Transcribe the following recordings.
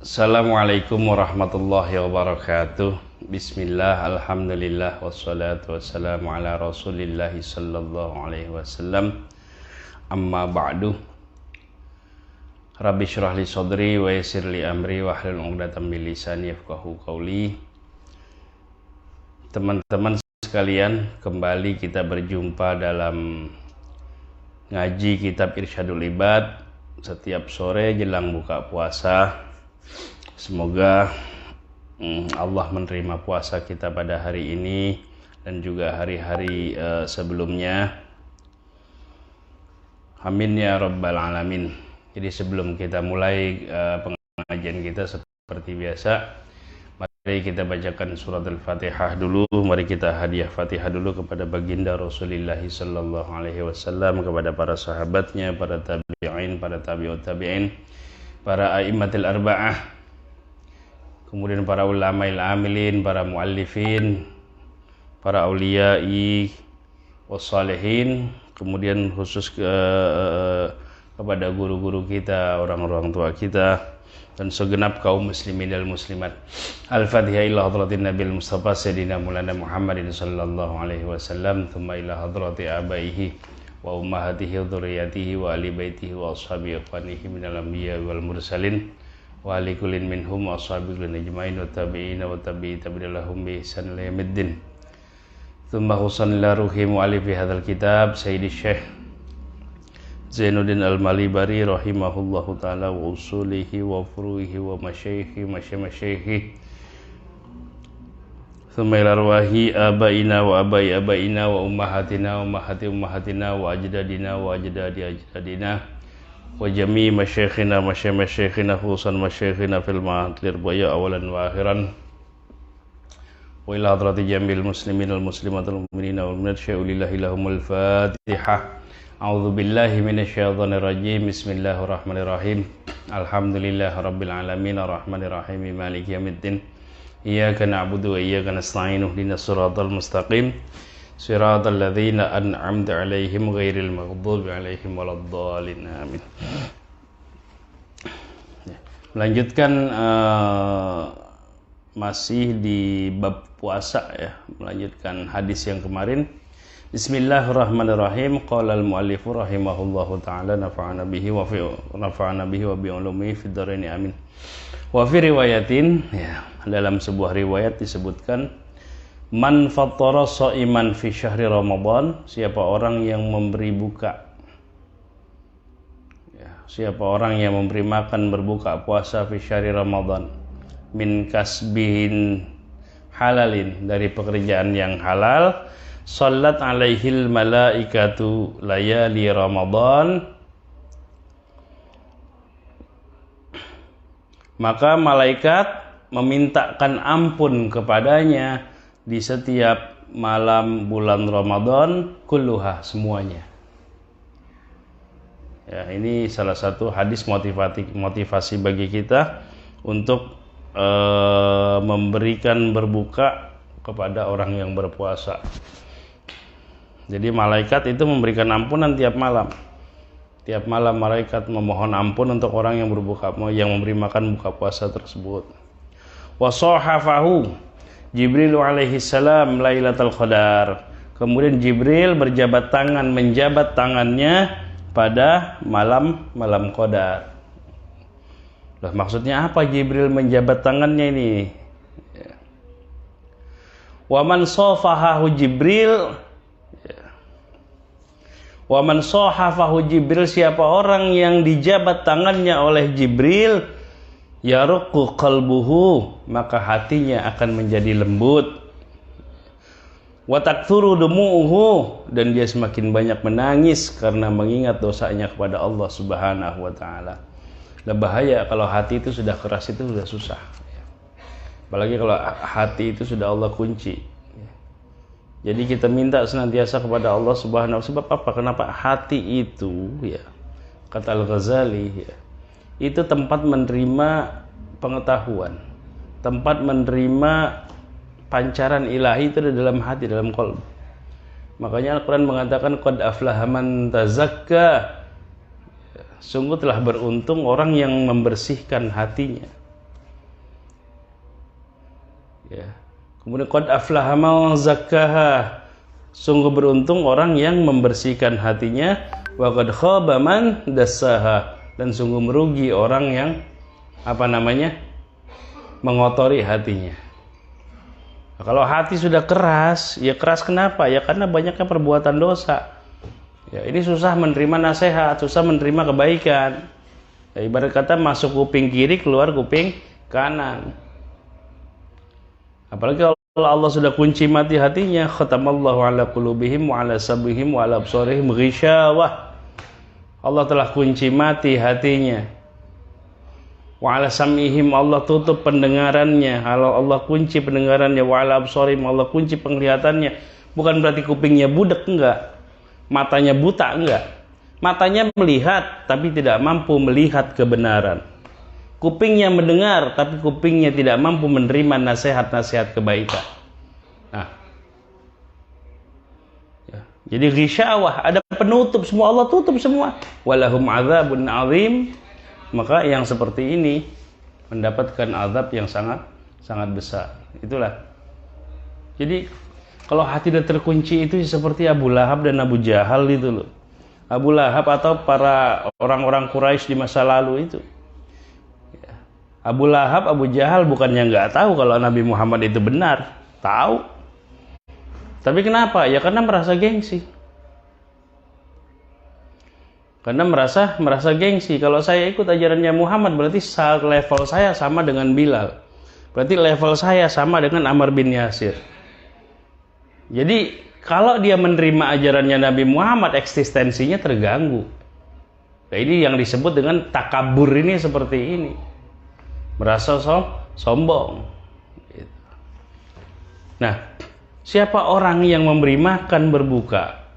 Assalamualaikum warahmatullahi wabarakatuh. Bismillah, alhamdulillah, wassalatu wassalamu ala rasulillahi sallallahu alaihi wasallam. Amma ba'du. Rabbi syrah li sadri wa yassir li amri wa hlul 'uqdatam min lisani yafqahu qawli. Teman-teman sekalian, kembali kita berjumpa dalam ngaji kitab Irsyadul Ibad setiap sore jelang buka puasa. Semoga Allah menerima puasa kita pada hari ini dan juga hari-hari sebelumnya. Amin ya rabbal alamin. Jadi sebelum kita mulai pengajian kita seperti biasa, mari kita bacakan surat Al-Fatihah dulu. Mari kita hadiah Fatihah dulu kepada baginda Rasulullah sallallahu alaihi wasallam, kepada para sahabatnya, para tabi'in, para tabi'ut tabi'in, para a'immatul arba'ah, kemudian para ulama'il amilin, para muallifin, para auliya'i wassalihin, kemudian khusus kepada guru-guru kita, orang-orang tua kita, dan segenap kaum muslimin dan muslimat. Al-Fatihah ila hadratin Nabil Mustafa Sayyidina Maulana Muhammadin sallallahu alaihi wasallam, thumma ila hadrati abaihi wa ummahatihi wa dhurriyyatihi wa ali baitihi wa ashabi ikhwanihi minal anbiya wal mursalin wa ali kullin minhum wa ashabi kullin ajma'in wa tabi'ina wa tabi'i tabi'ilahum bi ihsan ila yaumiddin. Thumma husan ila ruhi mu'alifi hadzal kitab Sayyidi Syekh Zainuddin Al-Malibari rahimahullahu ta'ala wa usulihi wa furu'ihi wa masyayikhi thumma ila arwahi abaina wa abai abaina wa ummahatina wa ummahati ummahatina wa ajdadina wa ajdadi ajdadina wa jami' masyayikhina masyayikhina khususan masyayikhina fil ma'adir baya awalan wa akhiran wa ila hadrati jamil muslimin wal muslimatul mu'minina wal mu'minat syai'ulillahi lahumul fatihah. A'udzu billahi minasyaitonir rajim. Bismillahirrahmanirrahim. Alhamdulillahi rabbil alamin arrahmanir rahim maliki yaumiddin. Iyyaka na'budu wa iyyaka nasta'in ihdinas siratal mustaqim siratal ladzina an'amta 'alaihim ghairil maghdubi 'alaihim waladdallin. Amin. Melanjutkan masih di bab puasa ya, melanjutkan hadis yang kemarin. Bismillahirrahmanirrahim. Qala al-mu'allifu rahimahullahu ta'ala nafa'ana bihi wa bi ulumihi fid dharain amin. Wa fi riwayatin ya, dalam sebuah riwayat disebutkan man fattara sha'iman fi syahri Ramadan, siapa orang yang memberi buka ya, siapa orang yang memberi makan berbuka puasa fi syahri Ramadan min kasbihin halalin, dari pekerjaan yang halal, sallat alaihil malaikatu layali Ramadan, maka malaikat memintakan ampun kepadanya di setiap malam bulan Ramadan kulluha, semuanya. Ya, ini salah satu hadis motivasi bagi kita untuk memberikan berbuka kepada orang yang berpuasa. Jadi malaikat itu memberikan ampunan tiap malam. Tiap malam malaikat memohon ampun untuk orang yang berbuka, yang memberi makan buka puasa tersebut. Wa sahafahu Jibril alaihi salam Lailatul Qadar. Kemudian Jibril menjabat tangannya pada malam Qadar. Lah maksudnya apa Jibril menjabat tangannya ini? Wa man safahahu Jibril, wa man sahafahu Jibril, siapa orang yang dijabat tangannya oleh Jibril, yaruqu qalbuhu, maka hatinya akan menjadi lembut, wa takthuru dumu'uhu, dan dia semakin banyak menangis karena mengingat dosanya kepada Allah Subhanahu wa taala. Lah bahaya kalau hati itu sudah keras, itu sudah susah. Apalagi kalau hati itu sudah Allah kunci. Jadi kita minta senantiasa kepada Allah Subhanahu wa ta'ala. Sebab apa? Kenapa? Hati itu ya, kata Al-Ghazali ya, itu tempat menerima pengetahuan, tempat menerima pancaran ilahi itu ada dalam hati, dalam qalb. Makanya Al-Quran mengatakan qad aflaha man tazakka, sungguh telah beruntung orang yang membersihkan hatinya. Ya. Kemudian qad aflaha man zakkaha, sungguh beruntung orang yang membersihkan hatinya, wa qad khaba man dassaha, dan sungguh merugi orang yang mengotori hatinya. Nah, kalau hati sudah keras, ya keras kenapa? Ya karena banyaknya perbuatan dosa. Ya, ini susah menerima nasihat, susah menerima kebaikan. Ya, ibarat kata masuk kuping kiri, keluar kuping kanan. Apalagi kalau Allah sudah kunci mati hatinya, khatamallahu ala qulubihim wa ala sam'ihim wa ala absarihim ghishawah. Allah telah kunci mati hatinya. Wa ala sam'ihim, Allah tutup pendengarannya. Allah kunci pendengarannya. Wa ala absarihim, Allah kunci penglihatannya. Bukan berarti kupingnya budek, enggak. Matanya buta, enggak. Matanya melihat tapi tidak mampu melihat kebenaran. Kupingnya mendengar, tapi kupingnya tidak mampu menerima nasihat-nasihat kebaikan. Nah, ya. Jadi ghisyawah, ada penutup semua, Allah tutup semua. Walahum adzabun azim, maka yang seperti ini mendapatkan azab yang sangat sangat besar. Itulah. Jadi kalau hati sudah terkunci itu seperti Abu Lahab dan Abu Jahal itu loh. Abu Lahab atau para orang-orang Quraisy di masa lalu itu. Abu Lahab, Abu Jahal bukannya nggak tahu kalau Nabi Muhammad itu benar, tahu. Tapi kenapa? Ya karena merasa gengsi. Karena merasa gengsi. Kalau saya ikut ajarannya Muhammad berarti level saya sama dengan Bilal. Berarti level saya sama dengan Ammar bin Yasir. Jadi kalau dia menerima ajarannya Nabi Muhammad, eksistensinya terganggu. Nah, ini yang disebut dengan takabur, ini seperti ini. Merasa sombong. Nah, siapa orang yang memberi makan berbuka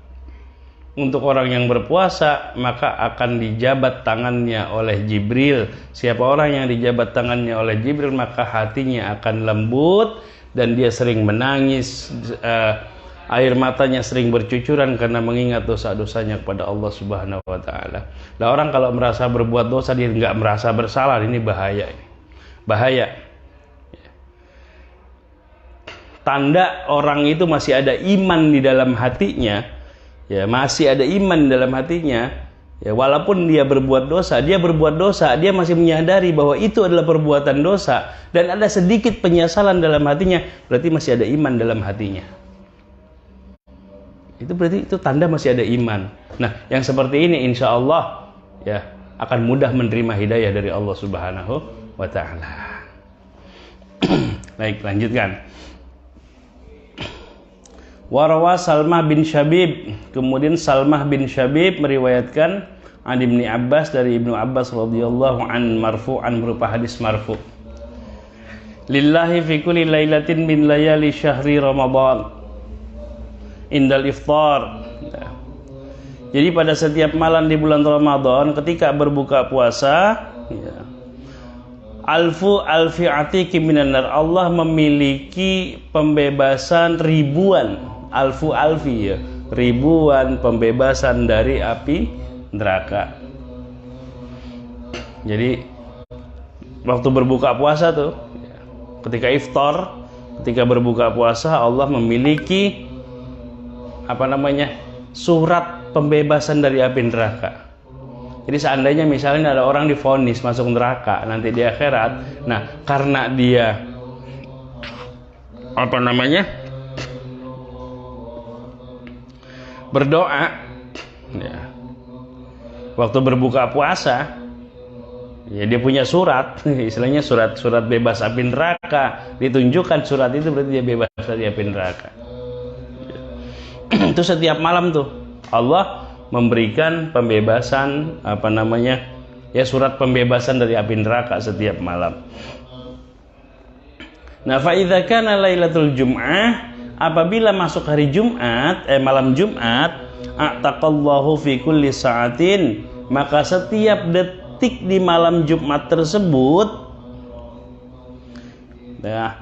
untuk orang yang berpuasa, maka akan dijabat tangannya oleh Jibril. Siapa orang yang dijabat tangannya oleh Jibril, maka hatinya akan lembut dan dia sering menangis, air matanya sering bercucuran karena mengingat dosa-dosanya kepada Allah Subhanahu wa taala. Nah, orang kalau merasa berbuat dosa dia nggak merasa bersalah, ini bahaya. Bahaya. Tanda orang itu masih ada iman di dalam hatinya, ya masih ada iman di dalam hatinya, ya walaupun dia berbuat dosa, dia masih menyadari bahwa itu adalah perbuatan dosa dan ada sedikit penyesalan dalam hatinya, berarti masih ada iman dalam hatinya. Itu berarti itu tanda masih ada iman. Nah, yang seperti ini insya Allah ya akan mudah menerima hidayah dari Allah Subhanahu wa ta'ala. Baik, lanjutkan. Warawa Salmah bin Syabib, kemudian Salmah bin Syabib meriwayatkan an Ibnu Abbas, dari Ibnu Abbas radhiyallahu an marfu'an, berupa hadis marfu'. Lillahi fi kulli lailatin min layali syahri Ramadan indal iftar. Jadi pada setiap malam di bulan Ramadan ketika berbuka puasa, ya, alfi atiqi minan nar, Allah memiliki pembebasan ribuan, alfi ya, ribuan pembebasan dari api neraka. Jadi waktu berbuka puasa tuh, ketika iftar, ketika berbuka puasa, Allah memiliki surat pembebasan dari api neraka. Jadi seandainya misalnya ada orang divonis masuk neraka nanti di akhirat, nah karena dia berdoa ya, waktu berbuka puasa, ya dia punya surat, istilahnya surat bebas api neraka, ditunjukkan surat itu berarti dia bebas dari api neraka. Itu setiap malam tuh Allah memberikan pembebasan surat pembebasan dari api neraka setiap malam. Nah, fa idza kana lailatul jum'ah, apabila masuk hari Jumat, malam Jumat, a'taqallahu fi kulli sa'atin, maka setiap detik di malam Jumat tersebut, nah,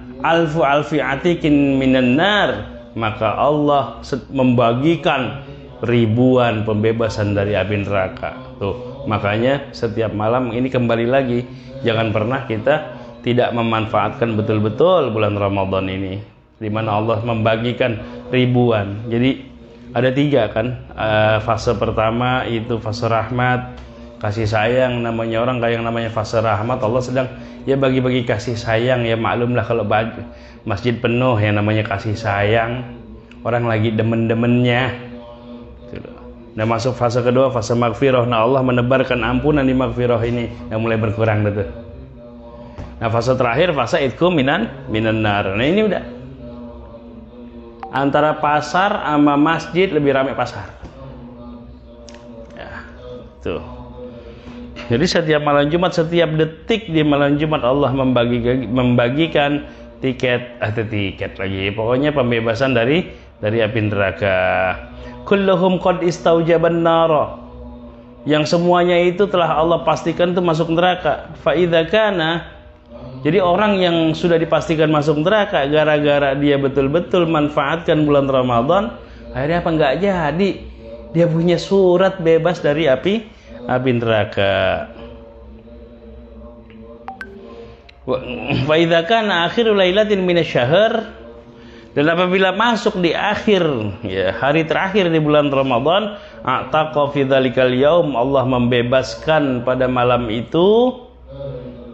alfi atiqin minan nar, maka Allah membagikan ribuan pembebasan dari api neraka. Tuh, makanya setiap malam ini kembali lagi, jangan pernah kita tidak memanfaatkan betul-betul bulan Ramadan ini, di mana Allah membagikan ribuan. Jadi ada 3 kan, fase pertama itu fase rahmat, kasih sayang. Namanya orang kayak yang namanya fase rahmat, Allah sedang ya bagi-bagi kasih sayang. Ya maklumlah kalau masjid penuh yang namanya kasih sayang, orang lagi demen-demennya. Nah masuk fase kedua, fase maghfirah. Nah Allah menebarkan ampunan di maghfirah ini yang mulai berkurang gitu. Nah fase terakhir, fase itqu minan nar. Nah ini udah antara pasar sama masjid lebih ramai pasar ya, tuh. Jadi setiap malam Jumat, setiap detik di malam Jumat Allah membagikan tiket lagi, pokoknya pembebasan dari api neraka. Kulluhum qad istaujaban nara, yang semuanya itu telah Allah pastikan itu masuk neraka. Fa idza kana, jadi orang yang sudah dipastikan masuk neraka gara-gara dia betul-betul manfaatkan bulan Ramadan, akhirnya apa, nggak jadi dia punya surat bebas dari api neraka. Fa idza kana akhiru lailatin minasyahr, dan apabila masuk di akhir ya, hari terakhir di bulan Ramadan, ataqa fi dzalikal yaum, Allah membebaskan pada malam itu,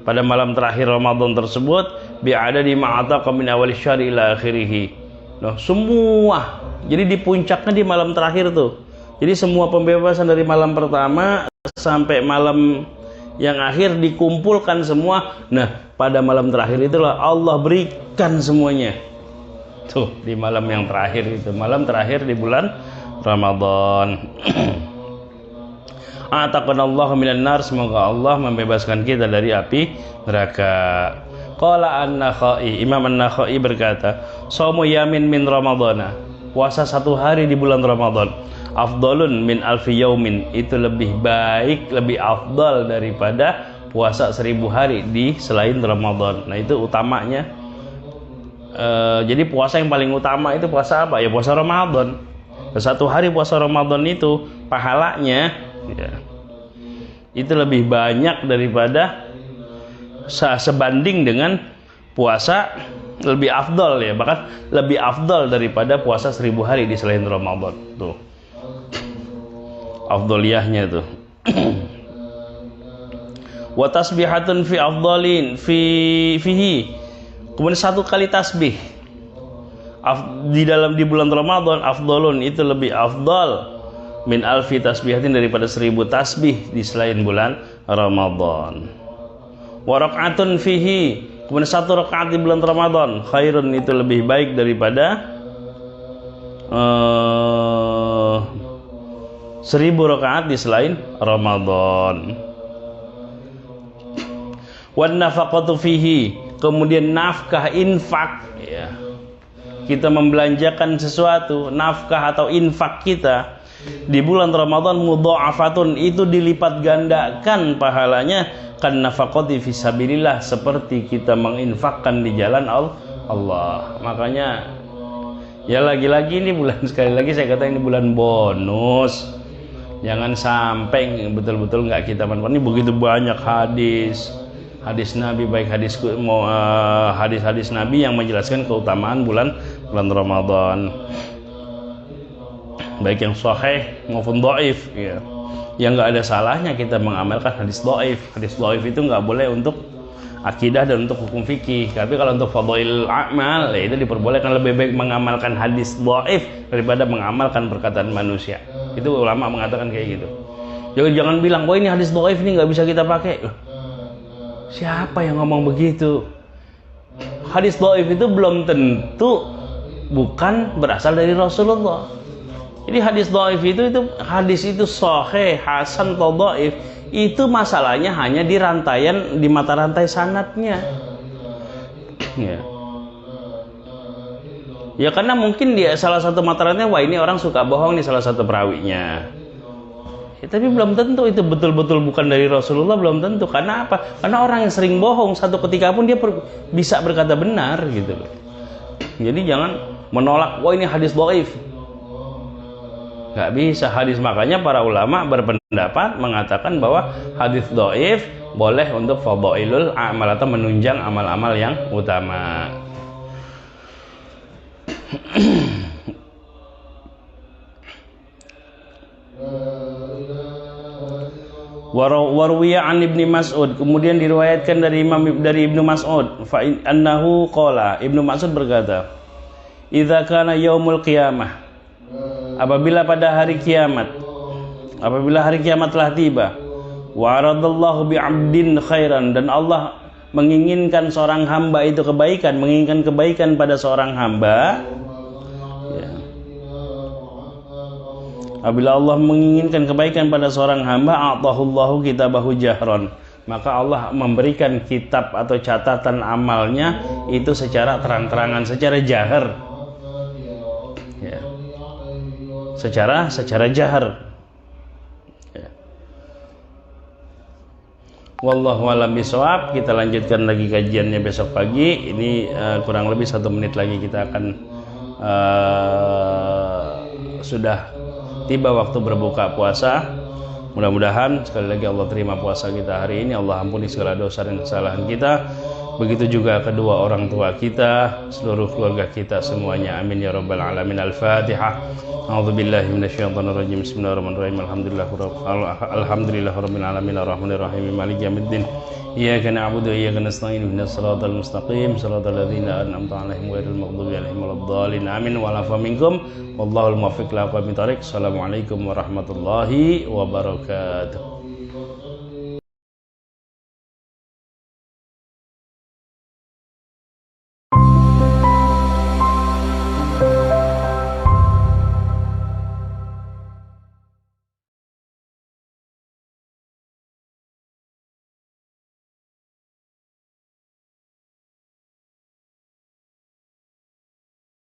pada malam terakhir Ramadan tersebut, bi'adadi ma'ataqa min awal syahri ila akhirih. Nah, semua. Jadi di puncaknya di malam terakhir tuh. Jadi semua pembebasan dari malam pertama sampai malam yang akhir dikumpulkan semua. Nah, pada malam terakhir itulah Allah berikan semuanya. Tuh, di malam yang terakhir itu, malam terakhir di bulan Ramadan. Ataqanallahu minan nar, semoga Allah membebaskan kita dari api neraka. Qala an-Nakhai, Imam an-Nakhai berkata, shaumu yamin min ramadhana, puasa 1 hari di bulan Ramadan, afdalun min alfi yaumin, itu lebih baik, lebih afdal daripada puasa 1000 hari di selain Ramadan. Nah itu utamanya. Jadi puasa yang paling utama itu puasa apa? Ya puasa Ramadan. 1 hari puasa Ramadan itu pahalanya ya, itu lebih banyak daripada sebanding dengan puasa, lebih afdal ya, bahkan lebih afdal daripada puasa 1000 hari di selain Ramadan. Tuh afdaliyahnya tuh. Wa tasbihatun fi afdalin fihi, kemudian 1 kali tasbih di bulan Ramadan, afdalun, itu lebih afdal min alfi tasbihatin, daripada 1000 tasbih di selain bulan Ramadan. Wa rak'atun fihi, kemudian 1 rakaat di bulan Ramadan, khairun, itu lebih baik daripada 1000 rakaat di selain Ramadan. Wan nafaqatu fihi, kemudian nafkah, infak ya, kita membelanjakan sesuatu, nafkah atau infak kita di bulan Ramadan, mudha'afatun, itu dilipat gandakan pahalanya, kan nafaqati fisabilillah, seperti kita menginfakkan di jalan Allah. Makanya ya lagi-lagi ini bulan, sekali lagi saya kata ini bulan bonus. Jangan sampai betul-betul nggak kita manfaatkan. Ini begitu banyak hadis Nabi, baik hadis-hadis Nabi yang menjelaskan keutamaan bulan Ramadan, baik yang sahih maupun dhaif ya. Yang nggak ada salahnya kita mengamalkan hadis dhaif. Hadis dhaif itu nggak boleh untuk akidah dan untuk hukum fikih. Tapi kalau untuk fadhail amal ya, itu diperbolehkan. Lebih baik mengamalkan hadis dhaif daripada mengamalkan perkataan manusia. Itu ulama mengatakan kayak gitu. Jangan bilang, "Wah, ini hadis dhaif ini nggak bisa kita pakai." Siapa yang ngomong begitu? Hadis dhaif itu belum tentu bukan berasal dari Rasulullah. Jadi hadis dhaif itu hadis itu sahih, hasan atau dhaif, itu masalahnya hanya di rantaian, di mata rantai sanadnya. Ya karena mungkin dia salah satu mata rantai, wah ini orang suka bohong nih, salah satu perawinya. Ya, tapi belum tentu itu betul-betul bukan dari Rasulullah, belum tentu. Karena apa? Karena orang yang sering bohong satu ketika pun dia bisa berkata benar gitu loh. Jadi jangan menolak, wah ini hadis dhaif. Nggak bisa hadis. Makanya para ulama berpendapat mengatakan bahwa hadis dhaif boleh untuk fadhailul amal atau menunjang amal-amal yang utama. Warwiya an Ibnu Mas'ud, kemudian diriwayatkan dari Ibnu Mas'ud, fa annahu qala, Ibnu Mas'ud berkata, idza kana yaumul qiyamah, apabila hari kiamat telah tiba, wa aradallahu bi'abdin khairan, dan Allah menginginkan seorang hamba itu menginginkan kebaikan pada seorang hamba, ya. Apabila Allah menginginkan kebaikan pada seorang hamba, a'tahullahu kitabahu jahron, maka Allah memberikan kitab atau catatan amalnya itu secara terang-terangan, secara jahar, ya. secara jahar, ya. Wallahu a'lam bishawab. Kita lanjutkan lagi kajiannya besok pagi. Ini kurang lebih 1 menit lagi kita akan sudah tiba waktu berbuka puasa. Mudah-mudahan sekali lagi Allah terima puasa kita hari ini, Allah ampuni segala dosa dan kesalahan kita, begitu juga kedua orang tua kita, seluruh keluarga kita semuanya, amin ya rabbal alamin. Al-Fatihah. A'udzubillahi minasyaitonir rajim. Bismillahirrahmanirrahim. Alhamdulillahirabbil alamin arrahmanir rahim maliki yaumiddin. Iyyaka na'budu wa iyyaka nasta'in ihdinas siratal mustaqim siratal ladzina an'amta 'alaihim ghairil maghdubi 'alaihim waladdallin. Amin wa afa minkum wallahul muwaffiq ila aqwamit thoriq. Assalamualaikum warahmatullahi wabarakatuh.